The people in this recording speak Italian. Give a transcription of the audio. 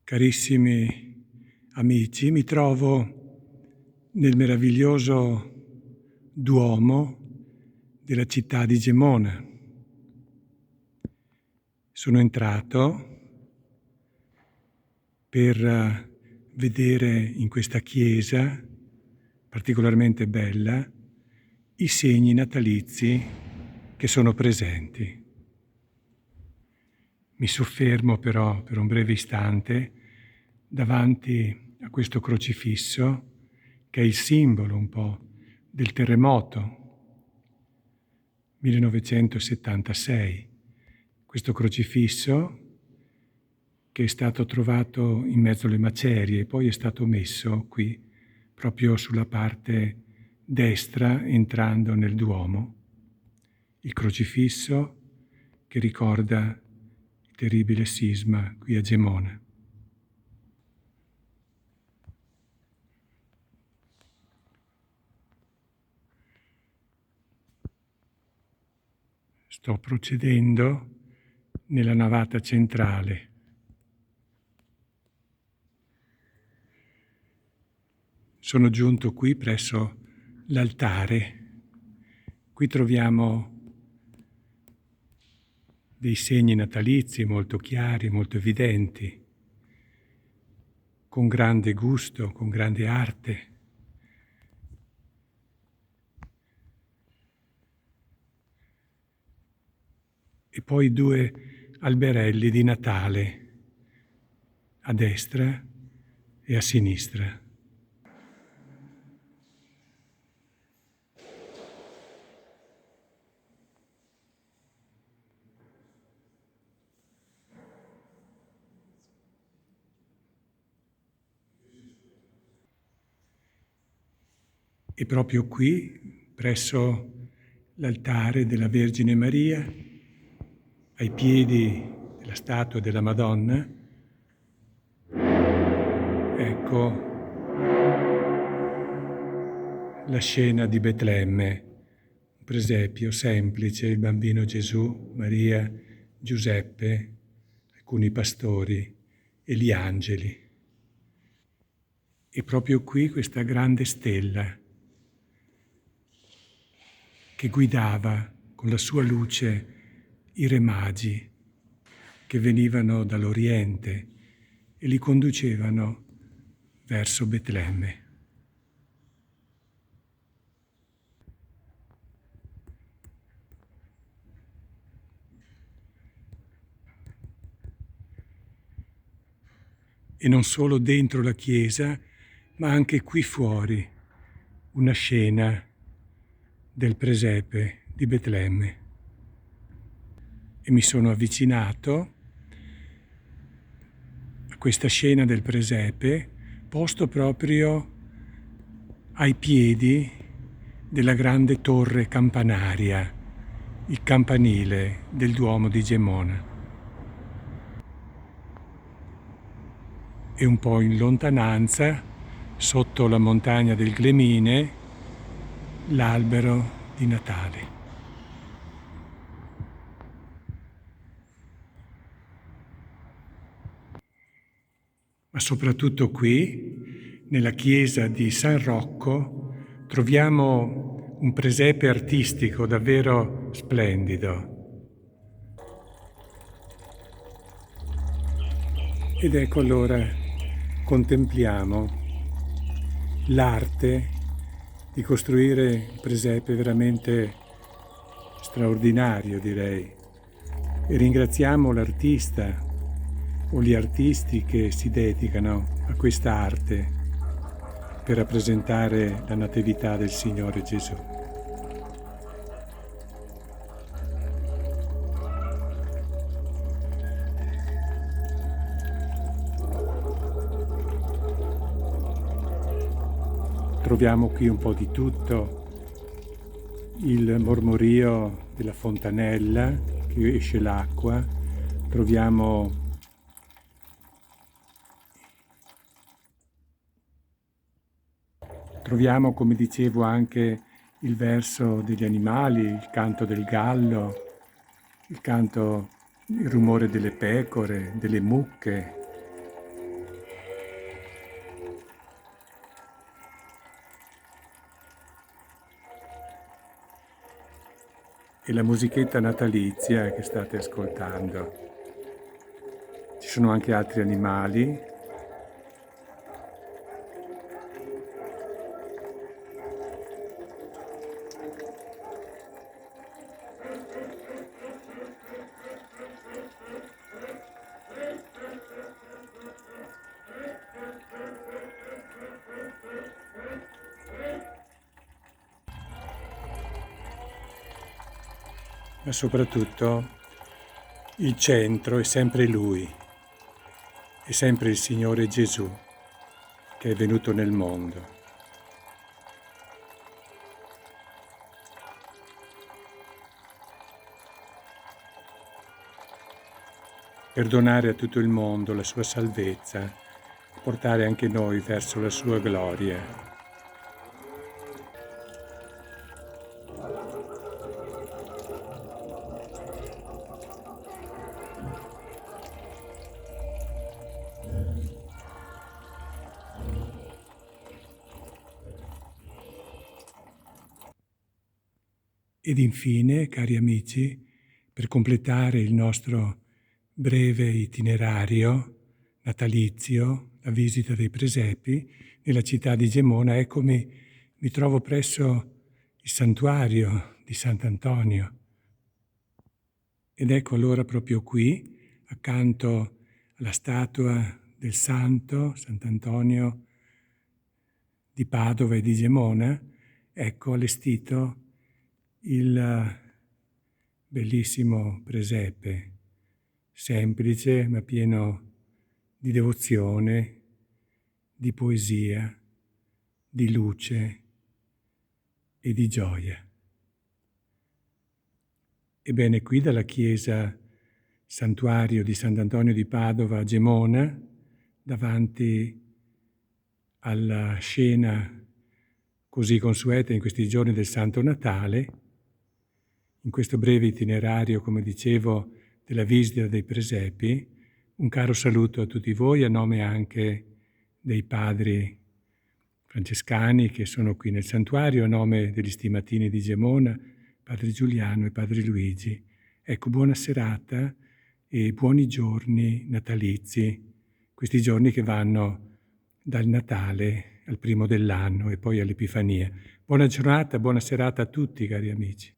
Carissimi amici, mi trovo nel meraviglioso Duomo della città di Gemona. Sono entrato per vedere in questa chiesa particolarmente bella i segni natalizi che sono presenti. Mi soffermo però per un breve istante davanti a questo crocifisso che è il simbolo un po' del terremoto 1976. Questo crocifisso che è stato trovato in mezzo alle macerie e poi è stato messo qui proprio sulla parte destra entrando nel Duomo. Il crocifisso che ricorda il terribile sisma qui a Gemona. Sto procedendo nella navata centrale. Sono giunto qui presso l'altare. Qui troviamo dei segni natalizi molto chiari, molto evidenti, con grande gusto, con grande arte. E poi 2 alberelli di Natale, a destra e a sinistra. E proprio qui, presso l'altare della Vergine Maria, ai piedi della statua della Madonna, ecco la scena di Betlemme, un presepio semplice, il bambino Gesù, Maria, Giuseppe, alcuni pastori e gli angeli. E proprio qui questa grande stella che guidava con la sua luce i re magi che venivano dall'Oriente e li conducevano verso Betlemme. E non solo dentro la chiesa, ma anche qui fuori, una scena del presepe di Betlemme. E mi sono avvicinato a questa scena del presepe, posto proprio ai piedi della grande torre campanaria, il campanile del Duomo di Gemona. E un po' in lontananza, sotto la montagna del Glemine, l'albero di Natale. Ma soprattutto qui, nella chiesa di San Rocco, troviamo un presepe artistico davvero splendido. Ed ecco allora, contempliamo l'arte di costruire un presepe veramente straordinario, direi. E ringraziamo l'artista o gli artisti che si dedicano a questa arte per rappresentare la natività del Signore Gesù. Troviamo qui un po' di tutto, il mormorio della fontanella che esce l'acqua, troviamo come dicevo, anche il verso degli animali, il canto del gallo, il rumore delle pecore, delle mucche, e la musichetta natalizia che state ascoltando. Ci sono anche altri animali. Ma soprattutto il centro è sempre Lui, è sempre il Signore Gesù che è venuto nel mondo. Per donare a tutto il mondo la sua salvezza, portare anche noi verso la sua gloria. Ed infine, cari amici, per completare il nostro breve itinerario natalizio, la visita dei presepi nella città di Gemona, eccomi, mi trovo presso il santuario di Sant'Antonio. Ed ecco allora proprio qui, accanto alla statua del santo, Sant'Antonio di Padova e di Gemona, ecco allestito il bellissimo presepe, semplice ma pieno di devozione, di poesia, di luce e di gioia. Ebbene, qui dalla chiesa santuario di Sant'Antonio di Padova a Gemona, davanti alla scena così consueta in questi giorni del Santo Natale, in questo breve itinerario, come dicevo, della visita dei presepi, un caro saluto a tutti voi a nome anche dei padri francescani che sono qui nel santuario, a nome degli stimatini di Gemona, padre Giuliano e padre Luigi. Ecco, buona serata e buoni giorni natalizi, questi giorni che vanno dal Natale al primo dell'anno e poi all'Epifania. Buona giornata, buona serata a tutti, cari amici.